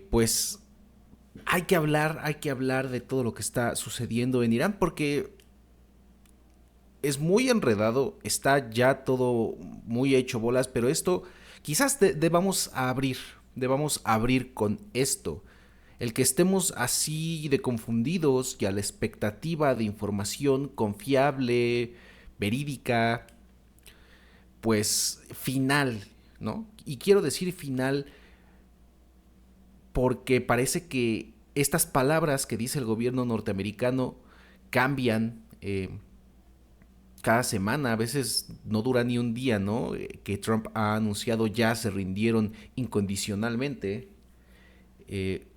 Pues hay que hablar de todo lo que está sucediendo en Irán porque es muy enredado, está ya todo muy hecho bolas, pero esto quizás debamos abrir con esto. El que estemos así de confundidos y a la expectativa de información confiable, verídica, pues final, ¿no? Y quiero decir final porque parece que estas palabras que dice el gobierno norteamericano cambian cada semana, a veces no dura ni un día, ¿no? Que Trump ha anunciado ya se rindieron incondicionalmente. Eh,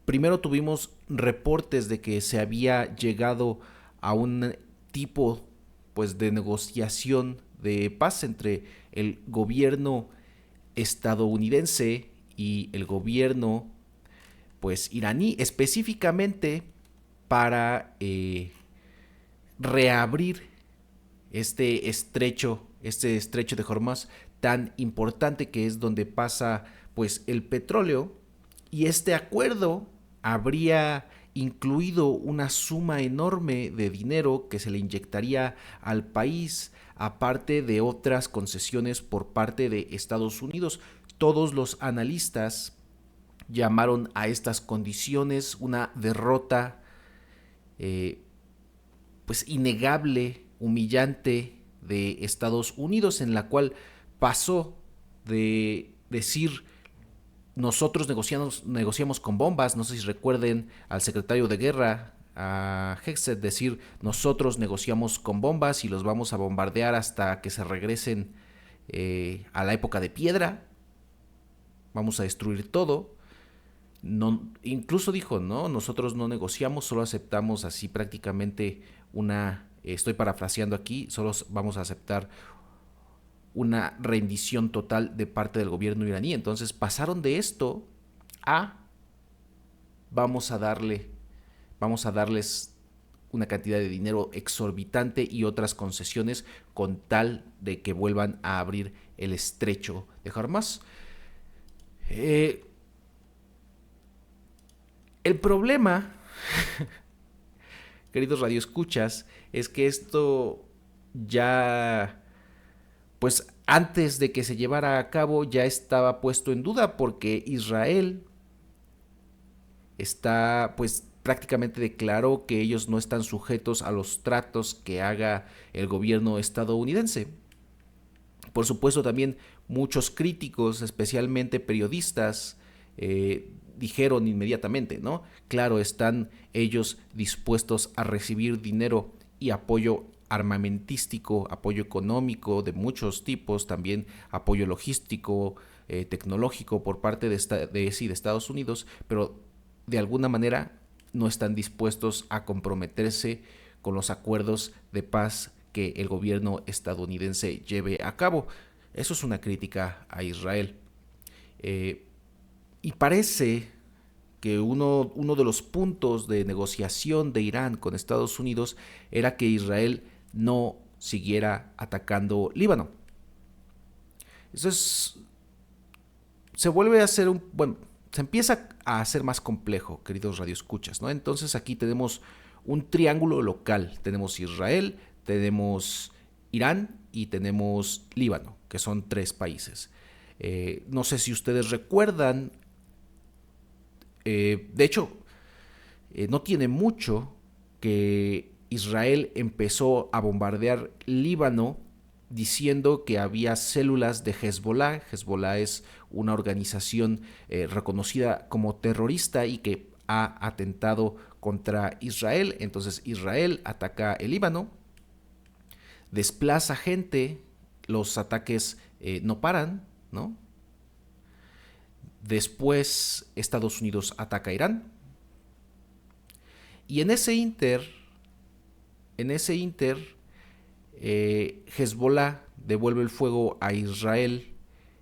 Primero tuvimos reportes de que se había llegado a un tipo pues de negociación de paz entre el gobierno estadounidense y el gobierno pues iraní, específicamente para reabrir este estrecho de Hormuz tan importante, que es donde pasa pues el petróleo. Y este acuerdo habría incluido una suma enorme de dinero que se le inyectaría al país, aparte de otras concesiones por parte de Estados Unidos. Todos los analistas llamaron a estas condiciones una derrota eh, pues innegable, humillante de Estados Unidos, en la cual pasó de decir negociamos con bombas, no sé si recuerden al secretario de guerra, a Hexet, decir nosotros negociamos con bombas y los vamos a bombardear hasta que se regresen a la época de piedra, vamos a destruir todo. No, incluso dijo, no, nosotros no negociamos, solo aceptamos así prácticamente estoy parafraseando aquí, solo vamos a aceptar una rendición total de parte del gobierno iraní. Entonces pasaron de esto a vamos a darle, vamos a darles una cantidad de dinero exorbitante y otras concesiones con tal de que vuelvan a abrir el estrecho de Hormuz. Eh, el problema, queridos radioescuchas, es que esto ya, pues antes de que se llevara a cabo, ya estaba puesto en duda porque Israel está, pues prácticamente declaró que ellos no están sujetos a los tratos que haga el gobierno estadounidense. Por supuesto, también muchos críticos, especialmente periodistas, dijeron inmediatamente, ¿no? Claro, están ellos dispuestos a recibir dinero y apoyo armamentístico, apoyo económico de muchos tipos, también apoyo logístico, tecnológico por parte de Estados Unidos, pero de alguna manera no están dispuestos a comprometerse con los acuerdos de paz que el gobierno estadounidense lleve a cabo. Eso es una crítica a Israel. Eh, y parece que uno de los puntos de negociación de Irán con Estados Unidos era que Israel no siguiera atacando Líbano. Eso es, se vuelve a hacer bueno, se empieza a hacer más complejo, queridos radioescuchas, ¿no? Entonces aquí tenemos un triángulo local. Tenemos Israel, tenemos Irán y tenemos Líbano, que son 3 países. No sé si ustedes recuerdan, de hecho, no tiene mucho que Israel empezó a bombardear Líbano diciendo que había células de Hezbollah. Hezbollah es una organización reconocida como terrorista y que ha atentado contra Israel. Entonces Israel ataca el Líbano, desplaza gente, los ataques no paran, ¿no? Después Estados Unidos ataca a Irán. Y en ese inter, Hezbollah devuelve el fuego a Israel.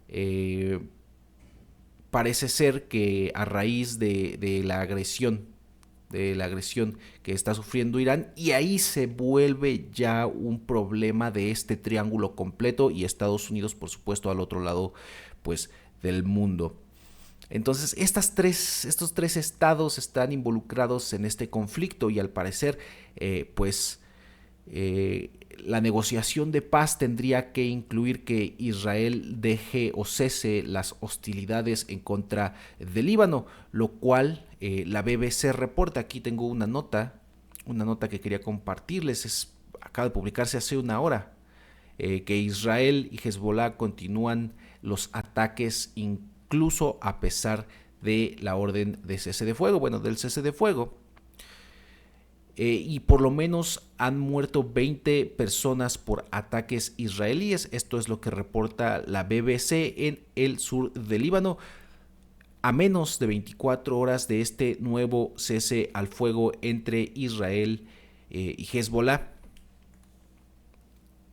Eh, Parece ser que a raíz de la agresión que está sufriendo Irán, y ahí se vuelve ya un problema de este triángulo completo y Estados Unidos, por supuesto, al otro lado, pues, del mundo. Entonces, estos tres estados están involucrados en este conflicto y al parecer, pues, la negociación de paz tendría que incluir que Israel deje o cese las hostilidades en contra del Líbano, lo cual la BBC reporta. Aquí tengo una nota que quería compartirles, acaba de publicarse hace una hora, que Israel y Hezbollah continúan los ataques incluso a pesar de la orden de cese de fuego, bueno, del cese de fuego. Y por lo menos han muerto 20 personas por ataques israelíes. Esto es lo que reporta la BBC en el sur del Líbano, a menos de 24 horas de este nuevo cese al fuego entre Israel y Hezbollah.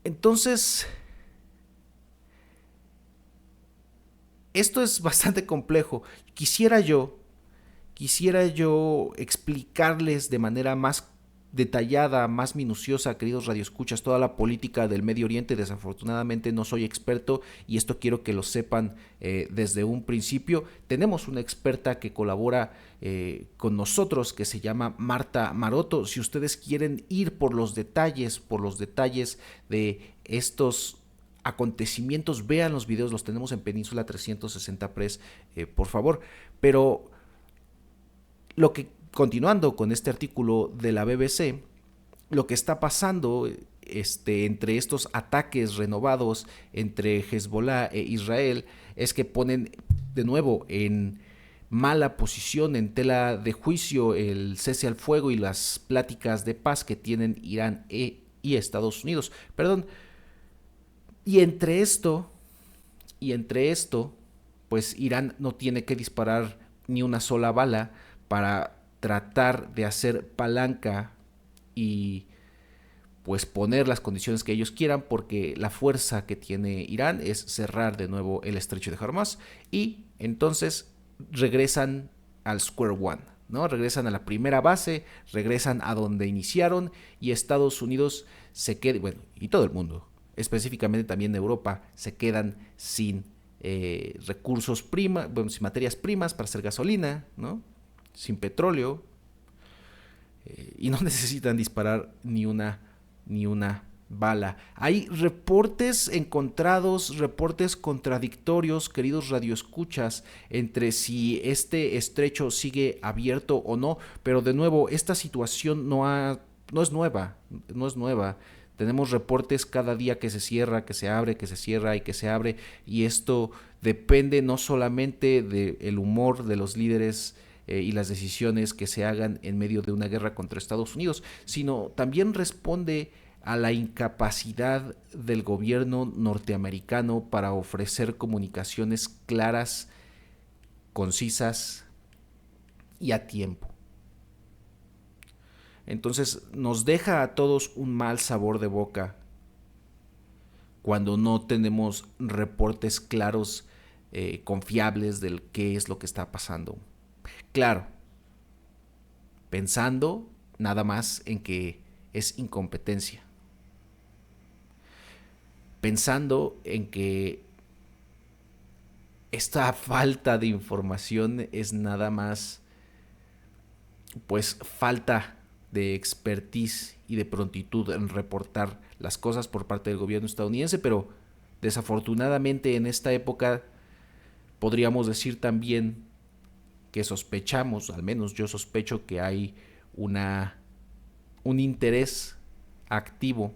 Entonces, esto es bastante complejo. Quisiera yo explicarles de manera más detallada, más minuciosa, queridos radioescuchas, toda la política del Medio Oriente. Desafortunadamente no soy experto y esto quiero que lo sepan desde un principio. Tenemos una experta que colabora con nosotros que se llama Marta Maroto. Si ustedes quieren ir por los detalles de estos acontecimientos, vean los videos, los tenemos en Península 360 Press, por favor. Pero lo que, continuando con este artículo de la BBC, lo que está pasando entre estos ataques renovados entre Hezbollah e Israel es que ponen de nuevo en mala posición, en tela de juicio, el cese al fuego y las pláticas de paz que tienen Irán y Estados Unidos. Perdón. Y entre esto, pues Irán no tiene que disparar ni una sola bala para tratar de hacer palanca y pues poner las condiciones que ellos quieran, porque la fuerza que tiene Irán es cerrar de nuevo el estrecho de Hormuz y entonces regresan al square one, ¿no? Regresan a la primera base, regresan a donde iniciaron y Estados Unidos se queda, bueno, y todo el mundo, específicamente también Europa, se quedan sin recursos bueno, sin materias primas para hacer gasolina, ¿no? Sin petróleo, y no necesitan disparar ni una bala. Hay reportes encontrados, reportes contradictorios, queridos radioescuchas, entre si este estrecho sigue abierto o no, pero de nuevo, esta situación no es nueva, no es nueva. Tenemos reportes cada día que se cierra, que se abre, que se cierra y que se abre, y esto depende no solamente del humor de los líderes y las decisiones que se hagan en medio de una guerra contra Estados Unidos, sino también responde a la incapacidad del gobierno norteamericano para ofrecer comunicaciones claras, concisas y a tiempo. Entonces nos deja a todos un mal sabor de boca cuando no tenemos reportes claros, confiables del qué es lo que está pasando. Claro, pensando nada más en que es incompetencia. Pensando en que esta falta de información es nada más pues falta de expertise y de prontitud en reportar las cosas por parte del gobierno estadounidense, pero desafortunadamente en esta época podríamos decir también que sospechamos, al menos yo sospecho que hay un interés activo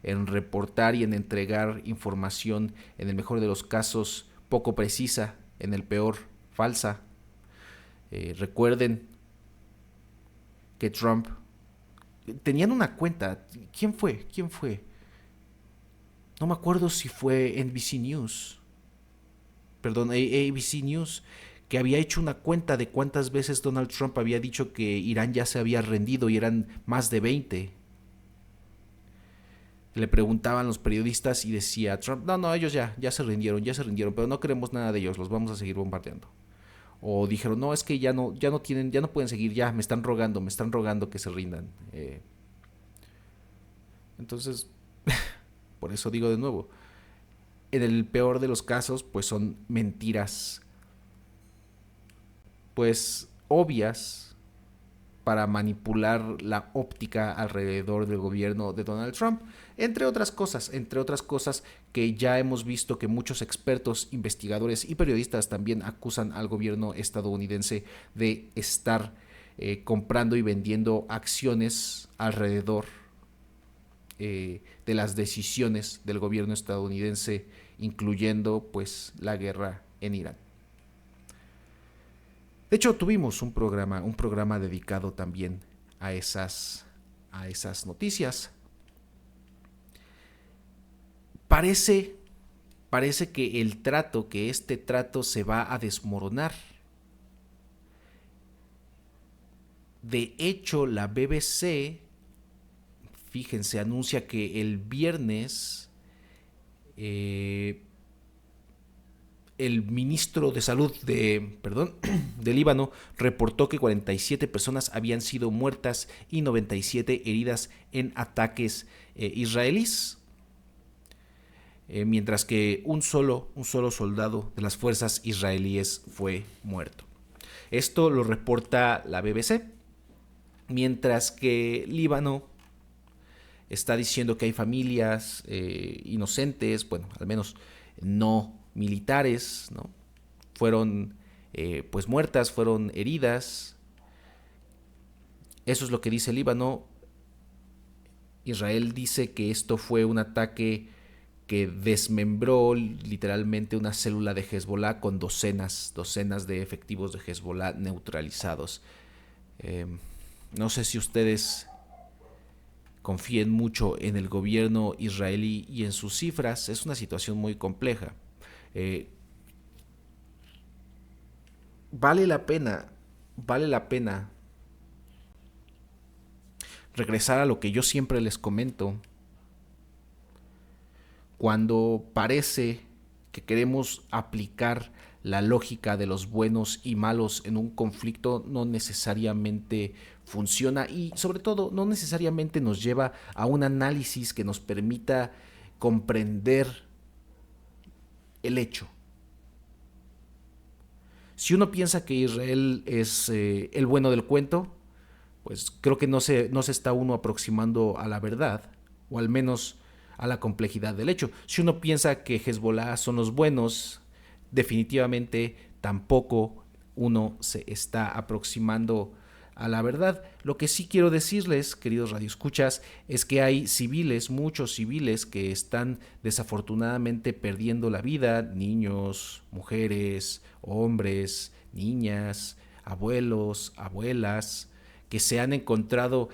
en reportar y en entregar información, en el mejor de los casos poco precisa, en el peor falsa. Recuerden que Trump tenían una cuenta. ¿Quién fue? No me acuerdo si fue NBC News. Perdón, ABC News, que había hecho una cuenta de cuántas veces Donald Trump había dicho que Irán ya se había rendido y eran más de 20. Le preguntaban los periodistas y decía Trump, no, ellos ya se rindieron, pero no queremos nada de ellos, los vamos a seguir bombardeando. O dijeron, no, es que ya no pueden seguir, ya me están rogando que se rindan. Entonces, por eso digo de nuevo, en el peor de los casos, pues son mentiras pues obvias para manipular la óptica alrededor del gobierno de Donald Trump, entre otras cosas que ya hemos visto que muchos expertos, investigadores y periodistas también acusan al gobierno estadounidense de estar comprando y vendiendo acciones alrededor de las decisiones del gobierno estadounidense, incluyendo pues la guerra en Irán. De hecho, tuvimos un programa dedicado también a esas noticias. Parece que este trato se va a desmoronar. De hecho, la BBC, fíjense, anuncia que el viernes el ministro de Salud de Líbano reportó que 47 personas habían sido muertas y 97 heridas en ataques israelíes, mientras que un solo soldado de las fuerzas israelíes fue muerto. Esto lo reporta la BBC, mientras que Líbano está diciendo que hay familias inocentes, bueno, al menos no militares, ¿no? Fueron pues muertas, fueron heridas. Eso es lo que dice Líbano. Israel dice que esto fue un ataque que desmembró literalmente una célula de Hezbollah con docenas de efectivos de Hezbollah neutralizados. No sé si ustedes confíen mucho en el gobierno israelí y en sus cifras. Es una situación muy compleja. Vale la pena regresar a lo que yo siempre les comento. Cuando parece que queremos aplicar la lógica de los buenos y malos en un conflicto, no necesariamente funciona y sobre todo no necesariamente nos lleva a un análisis que nos permita comprender el hecho. Si uno piensa que Israel es el bueno del cuento, pues creo que no se está uno aproximando a la verdad, o al menos a la complejidad del hecho. Si uno piensa que Hezbollah son los buenos, definitivamente tampoco uno se está aproximando a la verdad. Lo que sí quiero decirles, queridos radioescuchas, es que hay civiles, muchos civiles, que están desafortunadamente perdiendo la vida, niños, mujeres, hombres, niñas, abuelos, abuelas, que se han encontrado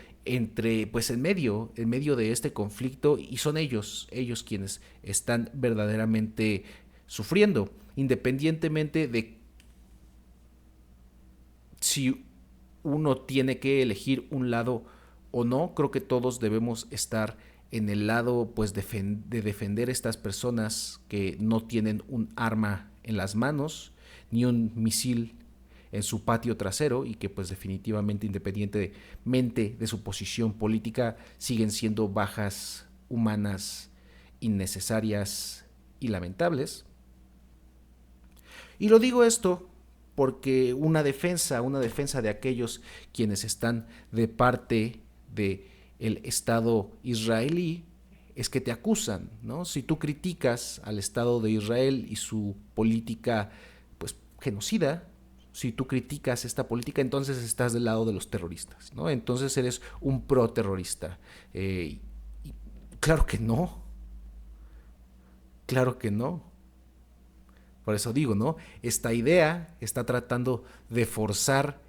pues en medio de este conflicto, y son ellos quienes están verdaderamente sufriendo, independientemente de si uno tiene que elegir un lado o no. Creo que todos debemos estar en el lado pues de defender estas personas que no tienen un arma en las manos ni un misil en su patio trasero, y que pues definitivamente, independientemente de su posición política, siguen siendo bajas humanas innecesarias y lamentables. Y lo digo esto porque una defensa de aquellos quienes están de parte del Estado israelí es que te acusan, ¿no? Si tú criticas al Estado de Israel y su política pues genocida, si tú criticas esta política, entonces estás del lado de los terroristas, ¿no? Entonces eres un pro-terrorista. Claro que no. Claro que no. Por eso digo, ¿no? Esta idea está tratando de forzar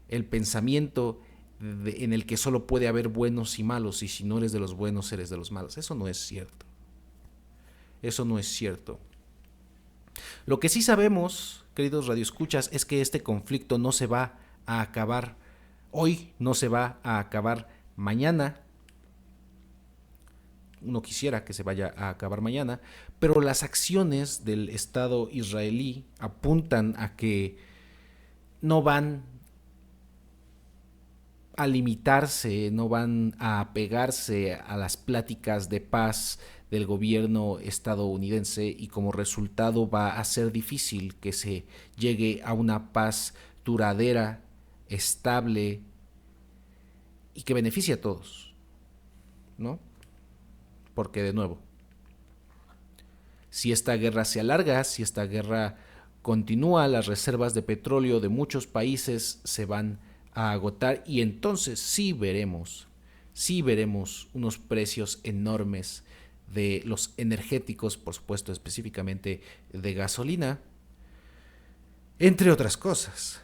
el pensamiento en el que solo puede haber buenos y malos, y si no eres de los buenos, eres de los malos. Eso no es cierto. Eso no es cierto. Lo que sí sabemos, queridos radioescuchas, es que este conflicto no se va a acabar hoy, no se va a acabar mañana. Uno quisiera que se vaya a acabar mañana, pero las acciones del Estado israelí apuntan a que no van a limitarse, no van a apegarse a las pláticas de paz del gobierno estadounidense, y como resultado va a ser difícil que se llegue a una paz duradera, estable y que beneficie a todos, ¿no? Porque de nuevo, si esta guerra se alarga, si esta guerra continúa, las reservas de petróleo de muchos países se van a agotar y entonces sí veremos unos precios enormes de los energéticos, por supuesto específicamente de gasolina, entre otras cosas,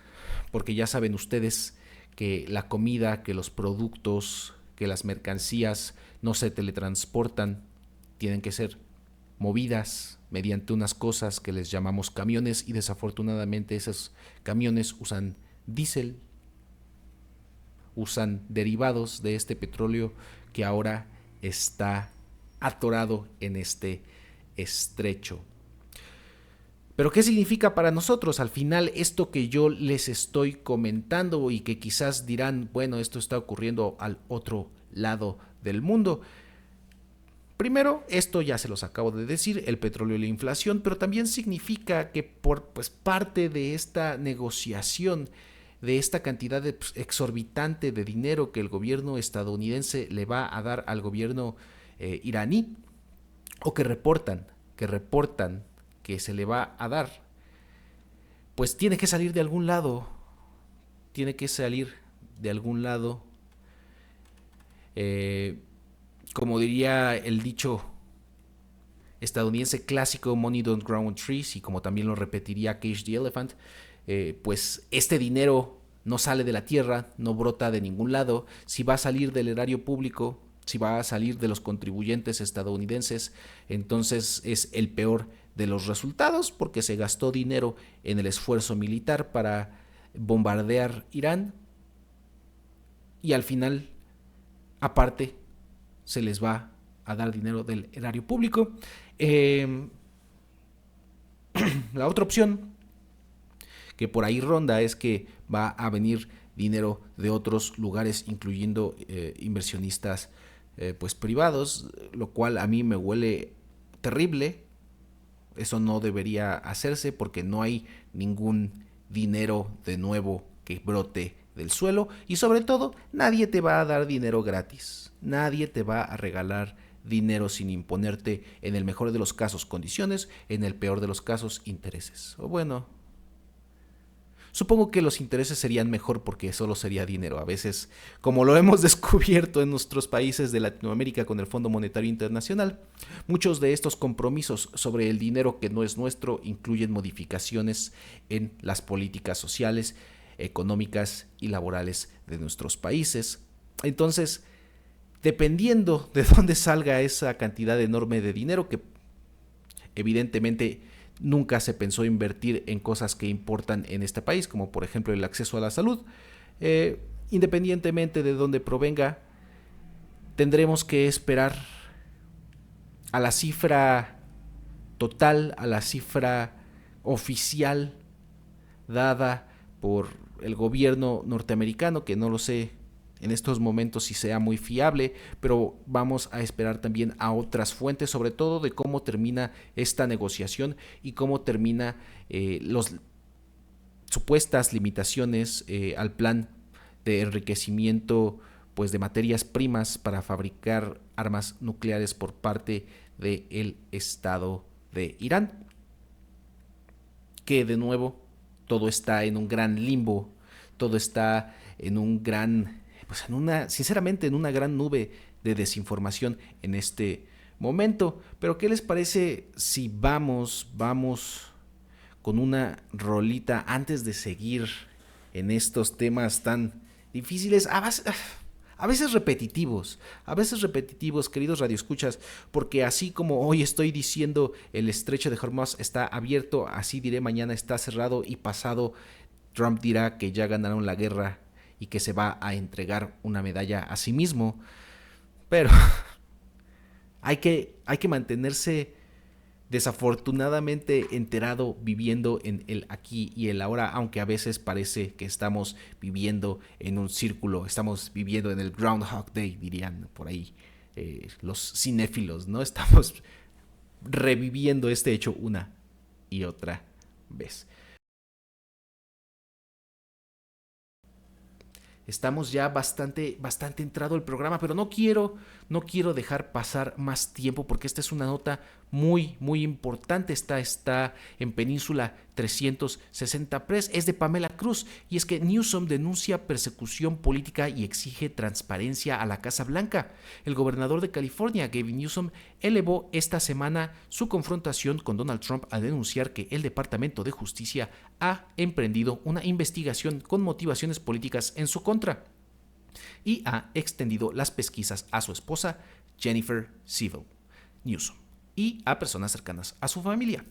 porque ya saben ustedes que la comida, que los productos, que las mercancías no se teletransportan, tienen que ser movidas mediante unas cosas que les llamamos camiones y desafortunadamente esos camiones usan diésel, usan derivados de este petróleo que ahora está atorado en este estrecho. Pero ¿qué significa para nosotros? Al final, esto que yo les estoy comentando y que quizás dirán, bueno, esto está ocurriendo al otro lado del mundo. Primero, esto ya se los acabo de decir, el petróleo y la inflación, pero también significa que por parte de esta negociación, de esta cantidad exorbitante de dinero que el gobierno estadounidense le va a dar al gobierno iraní, o que reportan que se le va a dar, pues tiene que salir de algún lado, tiene que salir de algún lado. Eh, Como diría el dicho estadounidense clásico, Money don't grow on trees, y como también lo repetiría Cage the Elephant, pues este dinero no sale de la tierra, no brota de ningún lado. Si va a salir del erario público, si va a salir de los contribuyentes estadounidenses, entonces es el peor de los resultados, porque se gastó dinero en el esfuerzo militar para bombardear Irán y al final, aparte, se les va a dar dinero del erario público. La otra opción que por ahí ronda es que va a venir dinero de otros lugares, incluyendo inversionistas pues privados, lo cual a mí me huele terrible. Eso no debería hacerse porque no hay ningún dinero de nuevo que brote del suelo y sobre todo nadie te va a dar dinero gratis, nadie te va a regalar dinero sin imponerte, en el mejor de los casos, condiciones, en el peor de los casos, intereses. O bueno, supongo que los intereses serían mejor porque solo sería dinero. A veces, como lo hemos descubierto en nuestros países de Latinoamérica con el Fondo Monetario Internacional, muchos de estos compromisos sobre el dinero que no es nuestro incluyen modificaciones en las políticas sociales, económicas y laborales de nuestros países. Entonces, dependiendo de dónde salga esa cantidad enorme de dinero que evidentemente nunca se pensó invertir en cosas que importan en este país, como por ejemplo el acceso a la salud. Independientemente de dónde provenga, tendremos que esperar a la cifra total, a la cifra oficial dada por el gobierno norteamericano, que no lo sé en estos momentos si sea muy fiable, pero vamos a esperar también a otras fuentes, sobre todo de cómo termina esta negociación y cómo termina las supuestas limitaciones al plan de enriquecimiento pues de materias primas para fabricar armas nucleares por parte del Estado de Irán, que de nuevo todo está en un gran limbo, todo está en un gran, pues sinceramente en una gran nube de desinformación en este momento. Pero ¿qué les parece si vamos con una rolita antes de seguir en estos temas tan difíciles, a veces repetitivos, queridos radioescuchas, porque así como hoy estoy diciendo el estrecho de Hormuz está abierto, así diré mañana está cerrado y pasado Trump dirá que ya ganaron la guerra y que se va a entregar una medalla a sí mismo. Pero hay que mantenerse desafortunadamente enterado, viviendo en el aquí y el ahora, aunque a veces parece que estamos viviendo en un círculo, estamos viviendo en el Groundhog Day, dirían por ahí los cinéfilos, ¿no? Estamos reviviendo este hecho una y otra vez. Estamos ya bastante entrado el programa, pero no quiero dejar pasar más tiempo porque esta es una nota muy importante. Está en Península 360 Press, es de Pamela Cruz, y es que Newsom denuncia persecución política y exige transparencia a la Casa Blanca. El gobernador de California, Gavin Newsom, elevó esta semana su confrontación con Donald Trump al denunciar que el Departamento de Justicia ha emprendido una investigación con motivaciones políticas en su contra y ha extendido las pesquisas a su esposa, Jennifer Civil Newsom, y a personas cercanas a su familia.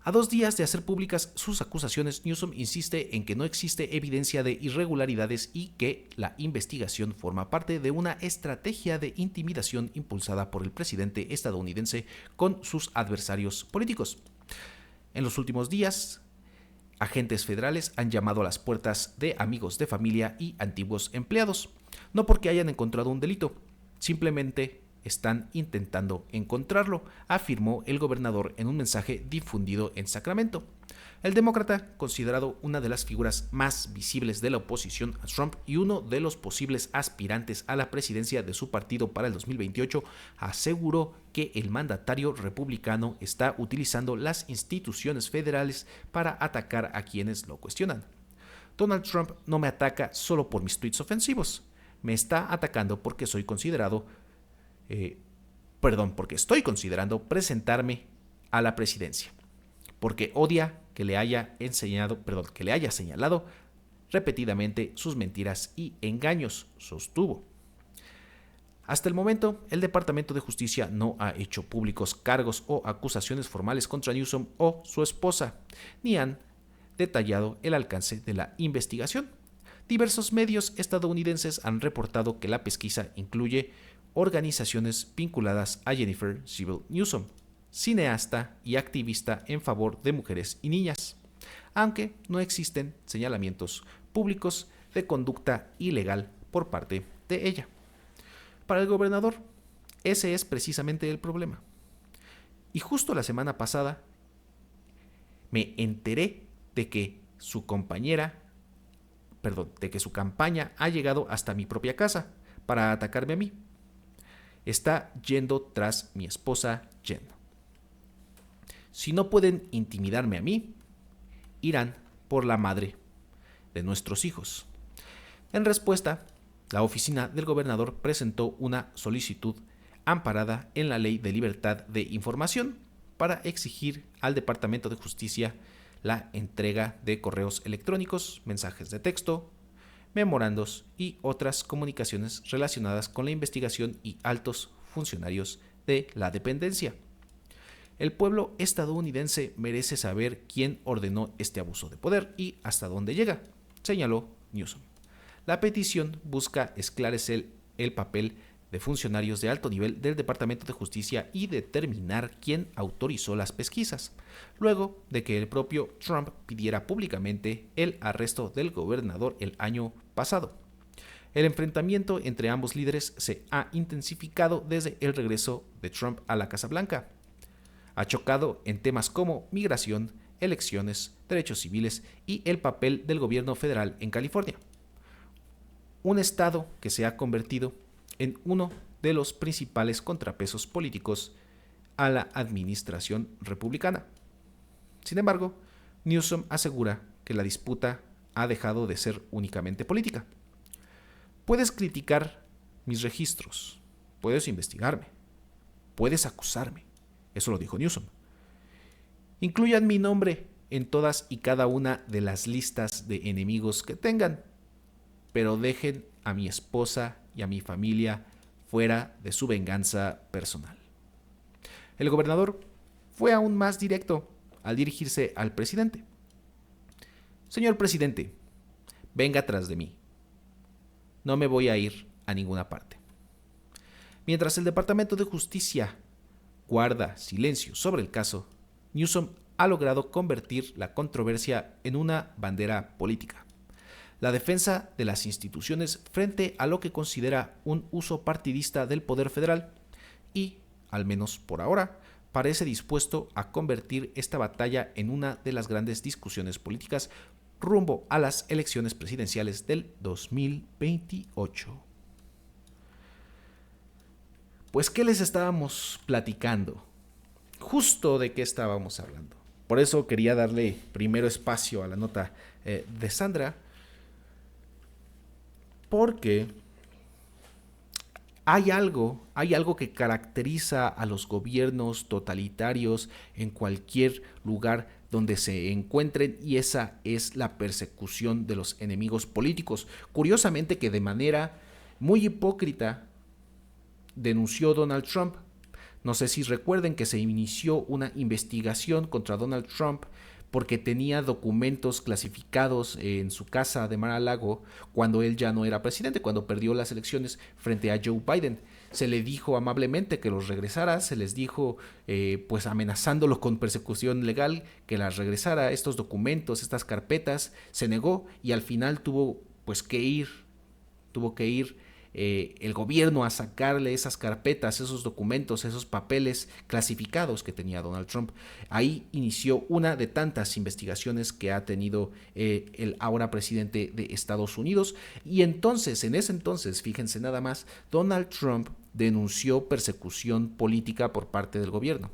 A 2 días de hacer públicas sus acusaciones, Newsom insiste en que no existe evidencia de irregularidades y que la investigación forma parte de una estrategia de intimidación impulsada por el presidente estadounidense con sus adversarios políticos. En los últimos días, agentes federales han llamado a las puertas de amigos de familia y antiguos empleados, no porque hayan encontrado un delito, simplemente están intentando encontrarlo, afirmó el gobernador en un mensaje difundido en Sacramento. El demócrata, considerado una de las figuras más visibles de la oposición a Trump y uno de los posibles aspirantes a la presidencia de su partido para el 2028, aseguró que el mandatario republicano está utilizando las instituciones federales para atacar a quienes lo cuestionan. Donald Trump no me ataca solo por mis tweets ofensivos, me está atacando porque porque estoy considerando presentarme a la presidencia, porque odia que le haya señalado repetidamente sus mentiras y engaños, sostuvo. Hasta el momento, el Departamento de Justicia no ha hecho públicos cargos o acusaciones formales contra Newsom o su esposa, ni han detallado el alcance de la investigación. Diversos medios estadounidenses han reportado que la pesquisa incluye organizaciones vinculadas a Jennifer Civil Newsom, cineasta y activista en favor de mujeres y niñas, aunque no existen señalamientos públicos de conducta ilegal por parte de ella. Para el gobernador, ese es precisamente el problema. Y justo la semana pasada me enteré de que su campaña ha llegado hasta mi propia casa para atacarme a mí. Está yendo tras mi esposa Jen. Si no pueden intimidarme a mí, irán por la madre de nuestros hijos. En respuesta, la oficina del gobernador presentó una solicitud amparada en la Ley de Libertad de Información para exigir al Departamento de Justicia la entrega de correos electrónicos, mensajes de texto, memorandos y otras comunicaciones relacionadas con la investigación y altos funcionarios de la dependencia. El pueblo estadounidense merece saber quién ordenó este abuso de poder y hasta dónde llega, señaló Newsom. La petición busca esclarecer el papel de funcionarios de alto nivel del Departamento de Justicia y determinar quién autorizó las pesquisas, luego de que el propio Trump pidiera públicamente el arresto del gobernador el año pasado. El enfrentamiento entre ambos líderes se ha intensificado desde el regreso de Trump a la Casa Blanca. Ha chocado en temas como migración, elecciones, derechos civiles y el papel del gobierno federal en California, un estado que se ha convertido en uno de los principales contrapesos políticos a la administración republicana. Sin embargo, Newsom asegura que la disputa ha dejado de ser únicamente política. Puedes criticar mis registros, puedes investigarme, puedes acusarme. Eso lo dijo Newsom. Incluyan mi nombre en todas y cada una de las listas de enemigos que tengan, pero dejen a mi esposa y a mi familia fuera de su venganza personal. El gobernador fue aún más directo al dirigirse al presidente. Señor presidente, venga tras de mí. No me voy a ir a ninguna parte. Mientras el Departamento de Justicia guarda silencio sobre el caso, Newsom ha logrado convertir la controversia en una bandera política. La defensa de las instituciones frente a lo que considera un uso partidista del poder federal y, al menos por ahora, parece dispuesto a convertir esta batalla en una de las grandes discusiones políticas rumbo a las elecciones presidenciales del 2028. Pues, ¿qué les estábamos platicando? Justo de qué estábamos hablando. Por eso quería darle primero espacio a la nota de Sandra, porque hay algo que caracteriza a los gobiernos totalitarios en cualquier lugar donde se encuentren, y esa es la persecución de los enemigos políticos. Curiosamente, que de manera muy hipócrita denunció Donald Trump. No sé si recuerden que se inició una investigación contra Donald Trump porque tenía documentos clasificados en su casa de Mar-a-Lago cuando él ya no era presidente, cuando perdió las elecciones frente a Joe Biden. Se le dijo amablemente que los regresara, se les dijo, pues amenazándolo con persecución legal, que las regresara, estos documentos, estas carpetas. Se negó y al final tuvo que ir el gobierno a sacarle esas carpetas, esos documentos, esos papeles clasificados que tenía Donald Trump. Ahí inició una de tantas investigaciones que ha tenido el ahora presidente de Estados Unidos. Y entonces, en ese entonces, fíjense nada más, Donald Trump denunció persecución política por parte del gobierno.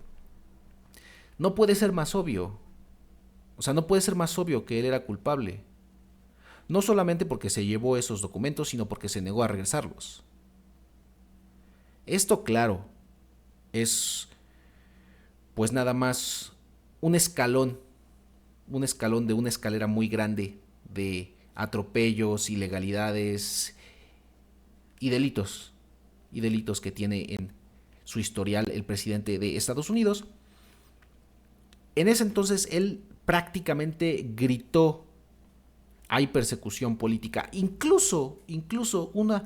No puede ser más obvio. O sea, no puede ser más obvio que él era culpable. No solamente porque se llevó esos documentos, sino porque se negó a regresarlos. Esto, claro, es pues nada más un escalón de una escalera muy grande de atropellos, ilegalidades y delitos que tiene en su historial el presidente de Estados Unidos. En ese entonces él prácticamente gritó: hay persecución política. Incluso una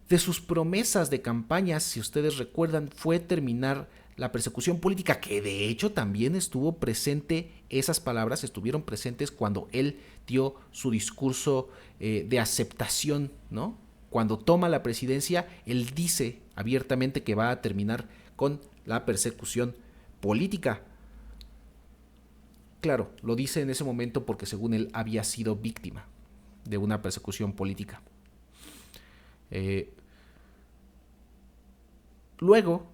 de sus promesas de campaña, si ustedes recuerdan, fue terminar la persecución política, que de hecho también estuvo presente, esas palabras estuvieron presentes cuando él dio su discurso de aceptación, ¿no? Cuando toma la presidencia, él dice abiertamente que va a terminar con la persecución política. Claro, lo dice en ese momento porque según él había sido víctima de una persecución política. Luego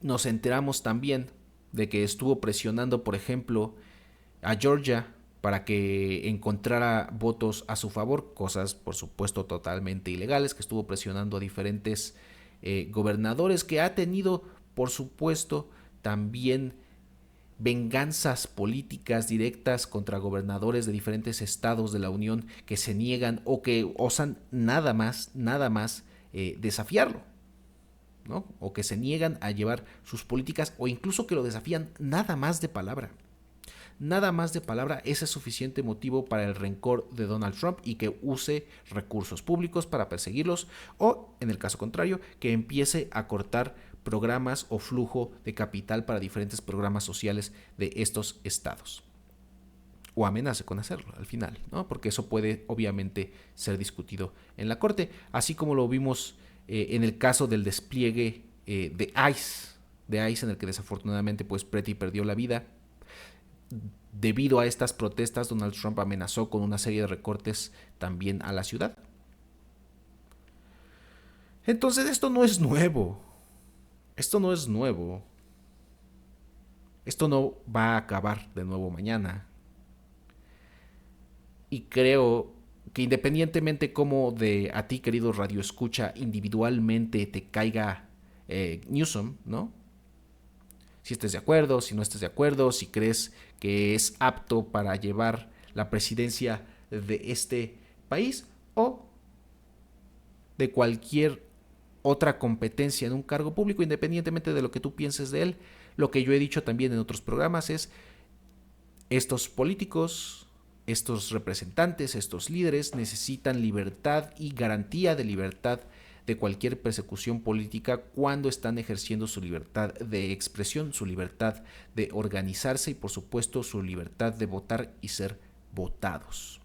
nos enteramos también de que estuvo presionando, por ejemplo, a Georgia para que encontrara votos a su favor, cosas por supuesto totalmente ilegales, que estuvo presionando a diferentes gobernadores, que ha tenido por supuesto también venganzas políticas directas contra gobernadores de diferentes estados de la Unión que se niegan o que osan nada más desafiarlo, ¿no? O que se niegan a llevar sus políticas, o incluso que lo desafían nada más de palabra. Nada más de palabra. Ese es suficiente motivo para el rencor de Donald Trump y que use recursos públicos para perseguirlos, o en el caso contrario, que empiece a cortar programas o flujo de capital para diferentes programas sociales de estos estados, o amenace con hacerlo al final, ¿no? Porque eso puede obviamente ser discutido en la corte, así como lo vimos en el caso del despliegue de ICE, en el que desafortunadamente pues Pretty perdió la vida. Debido a estas protestas, Donald Trump amenazó con una serie de recortes también a la ciudad. Entonces esto no es nuevo. Esto no va a acabar de nuevo mañana. Y creo que independientemente como de a ti, querido radio escucha, individualmente te caiga Newsom, ¿no? Si estés de acuerdo, si no estés de acuerdo, si crees que es apto para llevar la presidencia de este país o de cualquier otra competencia en un cargo público, independientemente de lo que tú pienses de él. Lo que yo he dicho también en otros programas es: estos políticos, estos representantes, estos líderes necesitan libertad y garantía de libertad de cualquier persecución política cuando están ejerciendo su libertad de expresión, su libertad de organizarse y por supuesto su libertad de votar y ser votados.